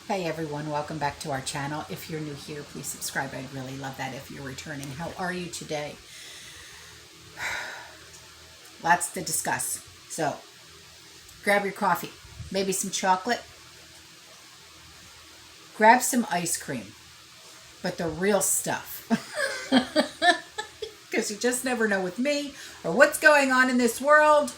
Hey everyone, welcome back to our channel. If you're new here, please subscribe. I'd really love that if you're returning. How are you today? Lots to discuss. So, grab your coffee, maybe some chocolate. Grab some ice cream, but the real stuff. Because you just never know with me or what's going on in this world.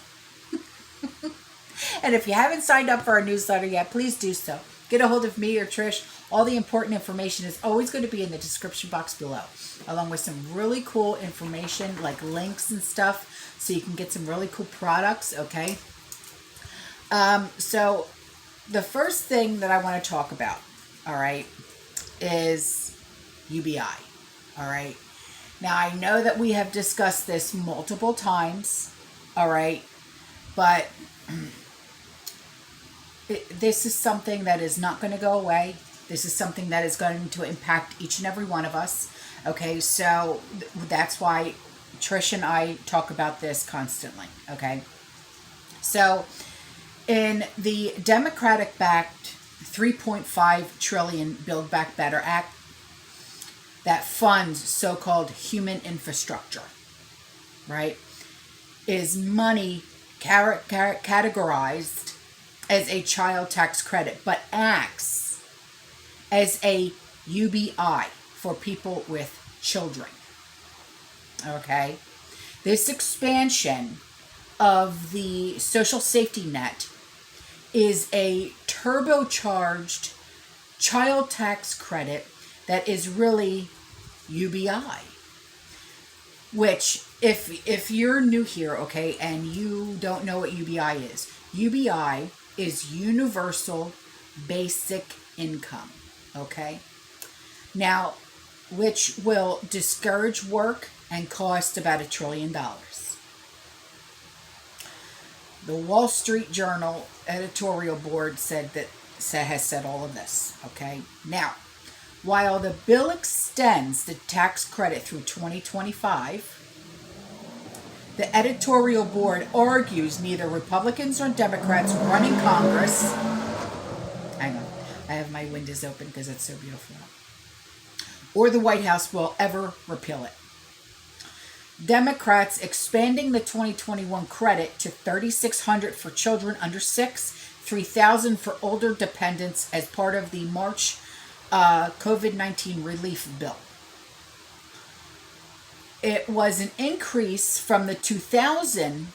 And if you haven't signed up for our newsletter yet, please do so. Get a hold of me or Trish. All the important information is always going to be in the description box below, along with some really cool information like links and stuff, so you can get some really cool products, okay? So the first thing that I want to talk about, all right, is UBI, all right? Now, I know that we have discussed this multiple times, all right, but this is something that is not going to go away. This is something that is going to impact each and every one of us. Okay, so that's why Trish and I talk about this constantly. Okay, so in the Democratic-backed $3.5 trillion Build Back Better Act that funds so-called human infrastructure, right, is money categorized as a child tax credit, but acts as a UBI for people with children. Okay? This expansion of the social safety net is a turbocharged child tax credit that is really UBI. Which, if you're new here, okay, and you don't know what UBI is universal basic income, okay? Now, which will discourage work and cost about $1 trillion. The Wall Street Journal editorial board has said all of this, okay? Now, while the bill extends the tax credit through 2025, the editorial board argues neither Republicans or Democrats running Congress, hang on, I have my windows open because it's so beautiful, or the White House will ever repeal it. Democrats expanding the 2021 credit to $3,600 for children under 6, $3,000 for older dependents as part of the March COVID-19 relief bill. It was an increase from the $2,000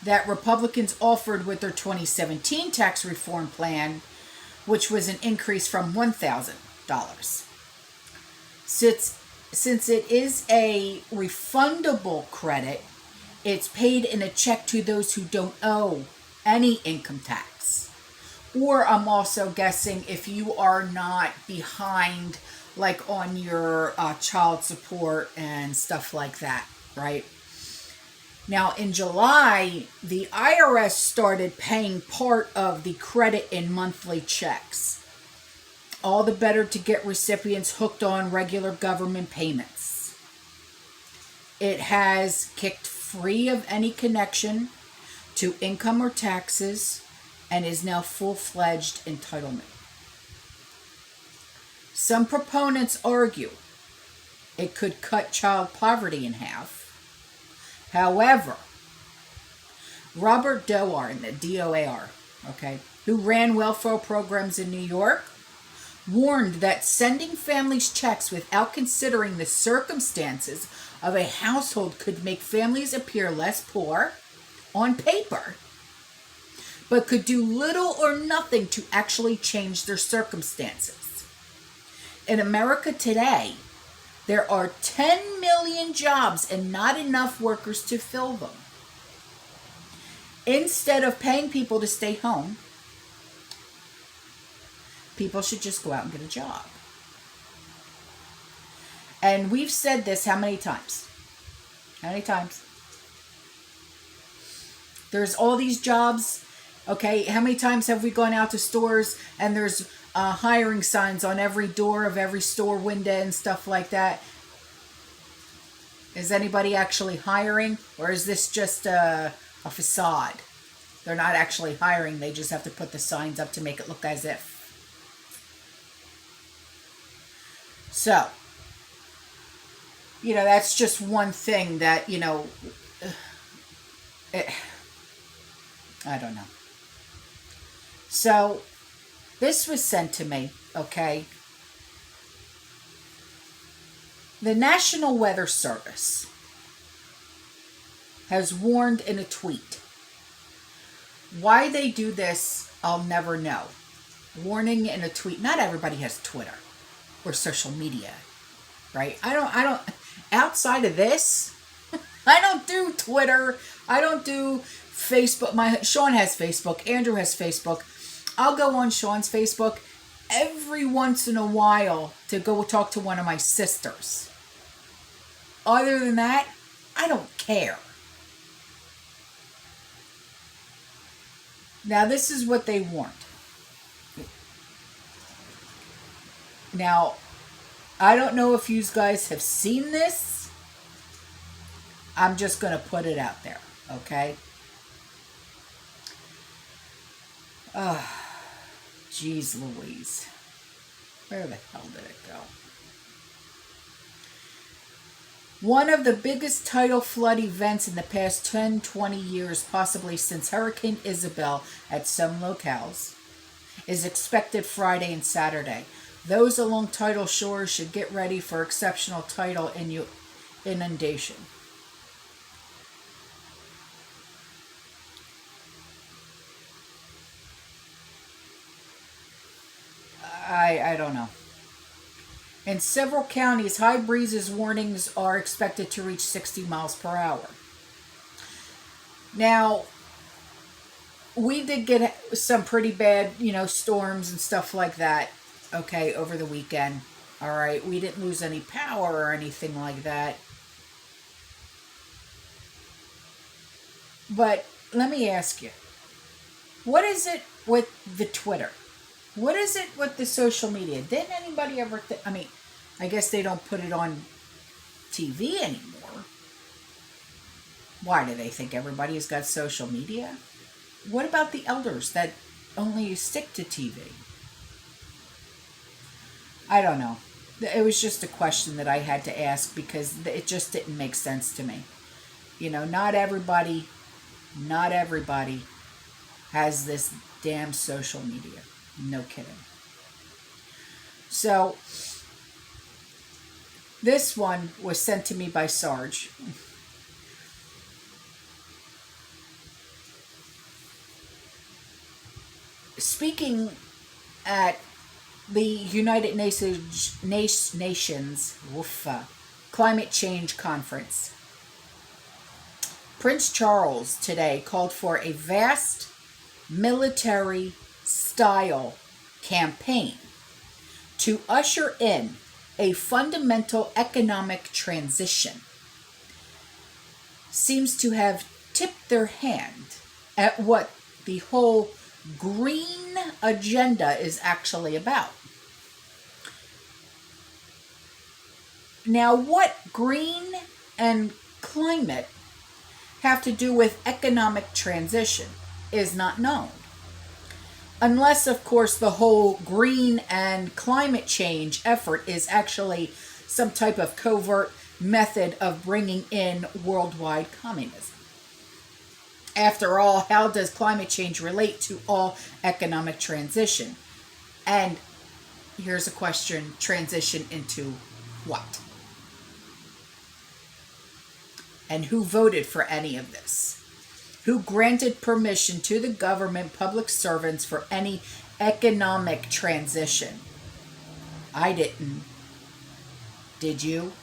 that Republicans offered with their 2017 tax reform plan, which was an increase from $1,000. Since it is a refundable credit, it's paid in a check to those who don't owe any income tax. Or I'm also guessing if you are not behind like on your child support and stuff like that, right? Now, in July, the IRS started paying part of the credit in monthly checks. All the better to get recipients hooked on regular government payments. It has kicked free of any connection to income or taxes and is now full-fledged entitlement. Some proponents argue it could cut child poverty in half. However, Robert Doar, the DOAR, okay, who ran welfare programs in New York, warned that sending families checks without considering the circumstances of a household could make families appear less poor on paper, but could do little or nothing to actually change their circumstances. In America today, there are 10 million jobs and not enough workers to fill them. Instead of paying people to stay home, people should just go out and get a job. And we've said this how many times? How many times? There's all these jobs. Okay, how many times have we gone out to stores and there's hiring signs on every door of every store window and stuff like that? Is anybody actually hiring, or is this just a facade? They're not actually hiring. They just have to put the signs up to make it look as if. So, that's just one thing that, it, I don't know. So, this was sent to me, okay? The National Weather Service has warned in a tweet. Why they do this, I'll never know. Warning in a tweet. Not everybody has Twitter or social media, right? I don't, outside of this, I don't do Twitter. I don't do Facebook. Sean has Facebook. Andrew has Facebook. I'll go on Sean's Facebook every once in a while to go talk to one of my sisters. Other than that, I don't care. Now, this is what they warned. Now, I don't know if you guys have seen this. I'm just going to put it out there, okay? Jeez Louise. Where the hell did it go? One of the biggest tidal flood events in the past 10, 20 years, possibly since Hurricane Isabel at some locales, is expected Friday and Saturday. Those along tidal shores should get ready for exceptional tidal inundation. I don't know. In several counties, high breezes warnings are expected to reach 60 miles per hour. Now, we did get some pretty bad, storms and stuff like that, okay, over the weekend. All right, we didn't lose any power or anything like that. But let me ask you, what is it with the Twitter? What is it with the social media? Didn't anybody ever I guess they don't put it on TV anymore. Why, do they think everybody has got social media? What about the elders that only stick to TV? I don't know. It was just a question that I had to ask because it just didn't make sense to me. Not everybody has this damn social media. No kidding. So, this one was sent to me by Sarge. Speaking at the United Nations Climate Change Conference, Prince Charles today called for a vast military-style campaign to usher in a fundamental economic transition. Seems to have tipped their hand at what the whole green agenda is actually about. Now, what green and climate have to do with economic transition is not known. Unless, of course, the whole green and climate change effort is actually some type of covert method of bringing in worldwide communism. After all, how does climate change relate to all economic transition? And here's a question, transition into what? And who voted for any of this? Who granted permission to the government, public servants for any economic transition? I didn't. Did you?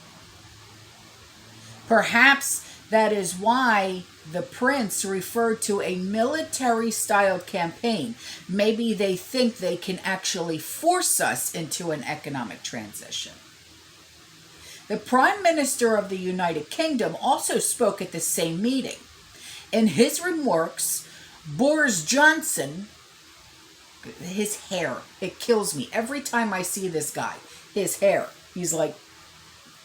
Perhaps that is why the prince referred to a military-style campaign. Maybe they think they can actually force us into an economic transition. The Prime Minister of the United Kingdom also spoke at the same meeting. In his remarks, Boris Johnson, his hair, it kills me. Every time I see this guy, his hair, he's like,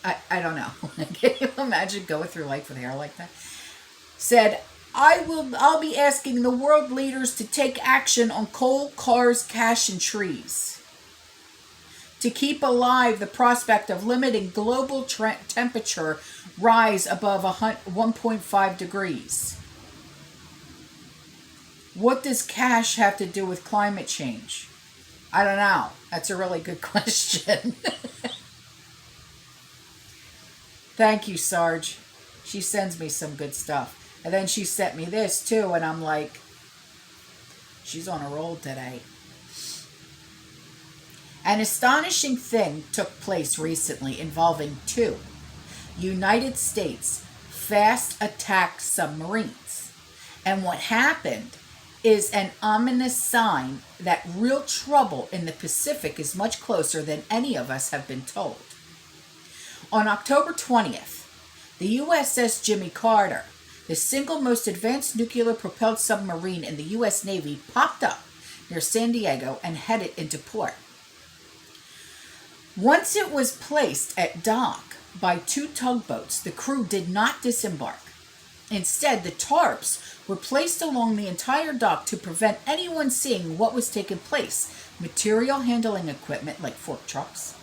I don't know. Can you imagine going through life with hair like that? Said, I'll be asking the world leaders to take action on coal, cars, cash, and trees. to keep alive the prospect of limiting global temperature rise above 1.5 degrees. What does cash have to do with climate change? I don't know. That's a really good question. Thank you, Sarge. She sends me some good stuff. And then she sent me this too, and I'm like, she's on a roll today. An astonishing thing took place recently involving two United States fast attack submarines. And what happened is an ominous sign that real trouble in the Pacific is much closer than any of us have been told. On October 20th, the USS Jimmy Carter, the single most advanced nuclear-propelled submarine in the U.S. Navy, popped up near San Diego and headed into port. Once it was placed at dock by two tugboats, the crew did not disembark. Instead, the tarps were placed along the entire dock to prevent anyone seeing what was taking place. Material handling equipment, like fork trucks,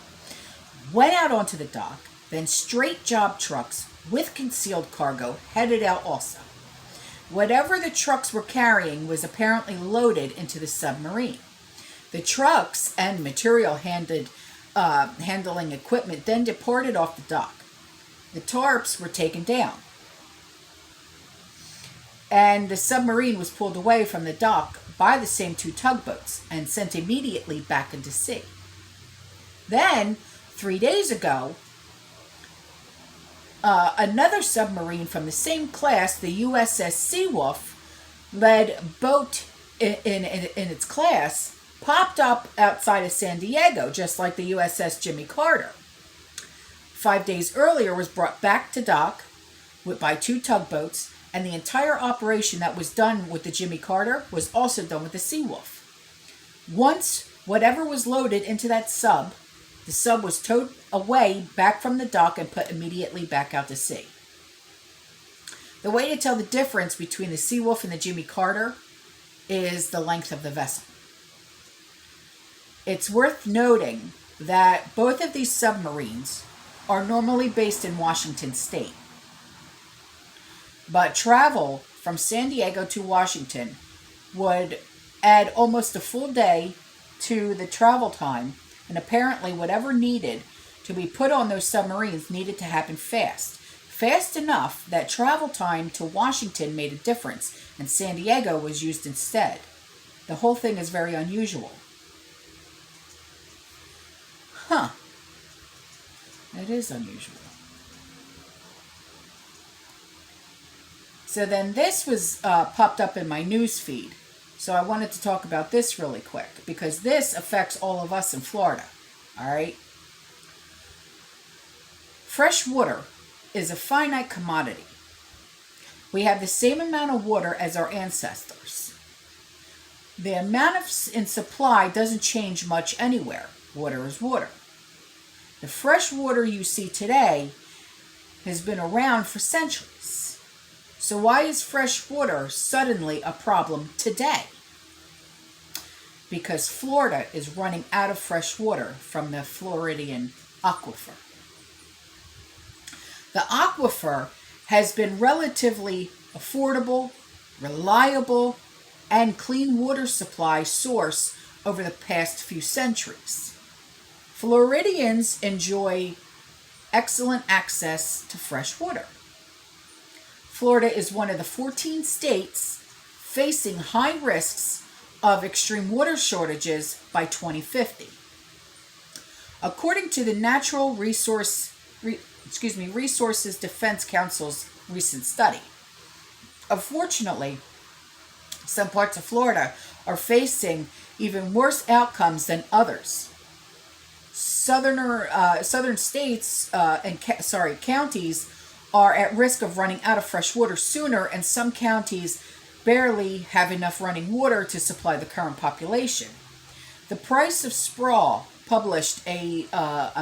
went out onto the dock, then straight job trucks with concealed cargo headed out also. Whatever the trucks were carrying was apparently loaded into the submarine. The trucks and material handling equipment then departed off the dock. The tarps were taken down, and the submarine was pulled away from the dock by the same two tugboats and sent immediately back into sea. Then, 3 days ago, another submarine from the same class, the USS Seawolf, led boat in its class, popped up outside of San Diego, just like the USS Jimmy Carter. 5 days earlier was brought back to dock by two tugboats, and the entire operation that was done with the Jimmy Carter was also done with the Seawolf. Once whatever was loaded into that sub, the sub was towed away back from the dock and put immediately back out to sea. The way to tell the difference between the Seawolf and the Jimmy Carter is the length of the vessel. It's worth noting that both of these submarines are normally based in Washington State. But travel from San Diego to Washington would add almost a full day to the travel time, and apparently whatever needed to be put on those submarines needed to happen fast. Fast enough that travel time to Washington made a difference, and San Diego was used instead. The whole thing is very unusual. Huh. It is unusual. So then this was popped up in my news feed. So I wanted to talk about this really quick because this affects all of us in Florida. All right. Fresh water is a finite commodity. We have the same amount of water as our ancestors. The amount in supply doesn't change much anywhere. Water is water. The fresh water you see today has been around for centuries. So why is fresh water suddenly a problem today? Because Florida is running out of fresh water from the Floridian aquifer. The aquifer has been relatively affordable, reliable, and clean water supply source over the past few centuries. Floridians enjoy excellent access to fresh water. Florida is one of the 14 states facing high risks of extreme water shortages by 2050. According to the Natural Resources Defense Council's recent study. Unfortunately, some parts of Florida are facing even worse outcomes than others. Southern states counties are at risk of running out of fresh water sooner, and some counties barely have enough running water to supply the current population. The Price of Sprawl published a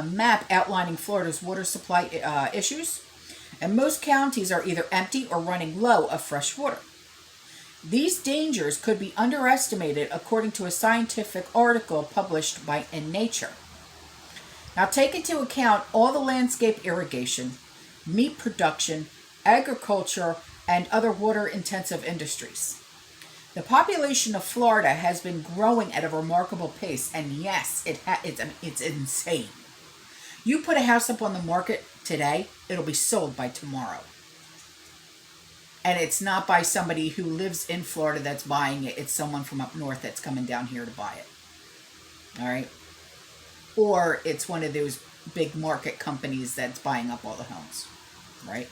map outlining Florida's water supply issues, and most counties are either empty or running low of fresh water. These dangers could be underestimated according to a scientific article published in Nature. Now take into account all the landscape irrigation, meat production, agriculture, and other water-intensive industries. The population of Florida has been growing at a remarkable pace, and yes, it's insane. You put a house up on the market today, it'll be sold by tomorrow. And it's not by somebody who lives in Florida that's buying it. It's someone from up north that's coming down here to buy it. All right? Or it's one of those big market companies that's buying up all the homes. Right?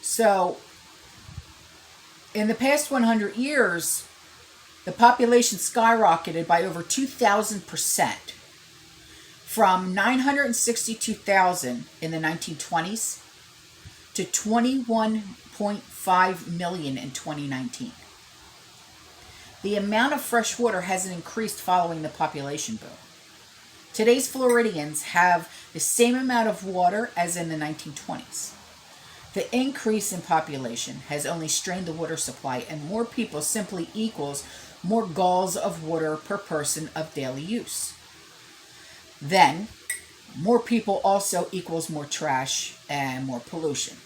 So, in the past 100 years, the population skyrocketed by over 2,000%. From 962,000 in the 1920s to 21.5 million in 2019. The amount of fresh water hasn't increased following the population boom. Today's Floridians have the same amount of water as in the 1920s. The increase in population has only strained the water supply, and more people simply equals more gallons of water per person of daily use. Then, more people also equals more trash and more pollution.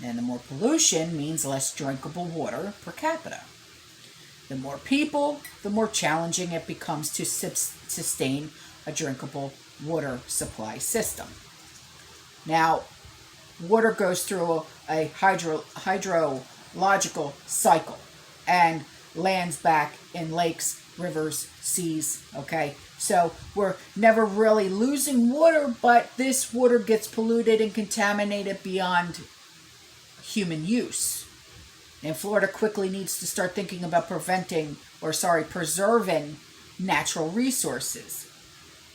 And the more pollution means less drinkable water per capita. The more people, the more challenging it becomes to sustain a drinkable water supply system. Now, water goes through a hydrological cycle and lands back in lakes, rivers, seas, okay? So we're never really losing water, but this water gets polluted and contaminated beyond human use. And Florida quickly needs to start thinking about preserving natural resources.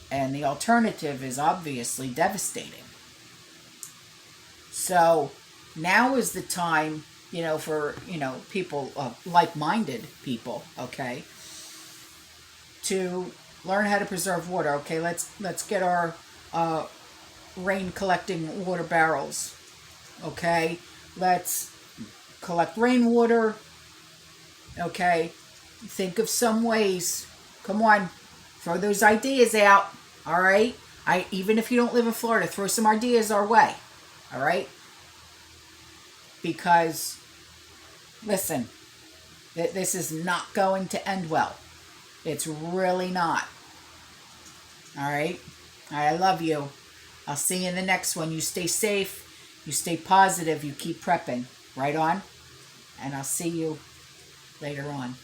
And the alternative is obviously devastating. So now is the time, for, people, like-minded people, okay, to learn how to preserve water. Okay, let's get our rain collecting water barrels. Okay, let's collect rainwater. Okay, think of some ways. Come on, throw those ideas out. All right, even if you don't live in Florida, throw some ideas our way. All right, because listen, this is not going to end well. It's really not. All right? I love you. I'll see you in the next one. You stay safe. You stay positive. You keep prepping. Right on? And I'll see you later on.